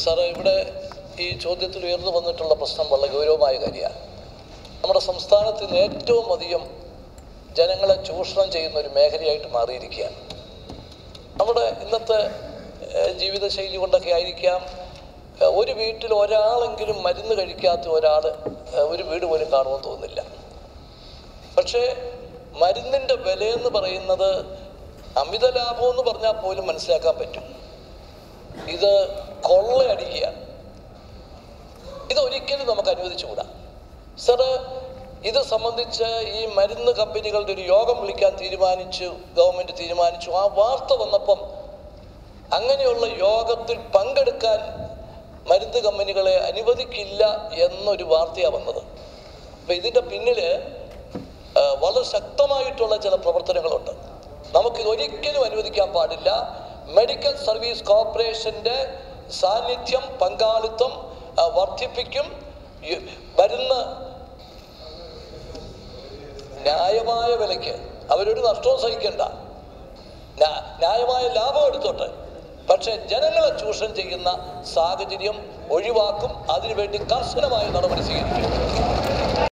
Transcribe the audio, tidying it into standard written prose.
Sir ഇവിടെ ഈ ചോദ്യത്തിൽ ഉയർന്നു വന്നിട്ടുള്ള പ്രശ്നം വളരെ ഗൗരവമായ കാര്യമാണ്. നമ്മുടെ സംസ്ഥാനത്ത് ഇന്ന് ഏറ്റവും അധികം ജനങ്ങളെ ചൂഷണം ചെയ്യുന്ന ഒരു മേഖലയായിട്ട് മാറിയിരിക്കുകയാണ്. നമ്മുടെ ഇന്നത്തെ ജീവിതശൈലി കൊണ്ടൊക്കെ ആയിരിക്കാം, ഒരു വീട്ടിൽ ഒരാളെങ്കിലും മരുന്ന് കഴിക്കാത്ത ഒരാൾ ഒരു വീട് പോലും കാണുമെന്ന് തോന്നുന്നില്ല. പക്ഷേ മരുന്നിൻ്റെ വിലയെന്ന് പറയുന്നത് അമിത ലാഭം എന്ന് പറഞ്ഞാൽ പോലും മനസ്സിലാക്കാൻ പറ്റും. ഇത് കൊള്ളയടിക്കുകയാണ്. ഇതൊരിക്കലും നമുക്ക് അനുവദിച്ചുകൂടാ. സാറ്, ഇത് സംബന്ധിച്ച് ഈ മരുന്ന് കമ്പനികളുടെ ഒരു യോഗം വിളിക്കാൻ ഗവൺമെൻറ് തീരുമാനിച്ചു. ആ വാർത്ത വന്നപ്പം അങ്ങനെയുള്ള യോഗത്തിൽ പങ്കെടുക്കാൻ മരുന്ന് കമ്പനികളെ അനുവദിക്കില്ല എന്നൊരു വാർത്തയാണ് വന്നത്. അപ്പം ഇതിൻ്റെ പിന്നിൽ വളരെ ശക്തമായിട്ടുള്ള ചില പ്രവർത്തനങ്ങളുണ്ട്. നമുക്കിത് ഒരിക്കലും അനുവദിക്കാൻ പാടില്ല. മെഡിക്കൽ സർവീസ് കോർപ്പറേഷൻ്റെ സാന്നിധ്യം, പങ്കാളിത്തം വർദ്ധിപ്പിക്കും. വരുന്ന ന്യായമായ വിലയ്ക്ക് അവരൊരു നഷ്ടവും സഹിക്കണ്ട, ന്യായമായ ലാഭം എടുത്തോട്ടെ. പക്ഷേ ജനങ്ങളെ ചൂഷണം ചെയ്യുന്ന സാഹചര്യം ഒഴിവാക്കും. അതിനുവേണ്ടി കർശനമായ നടപടി സ്വീകരിക്കും.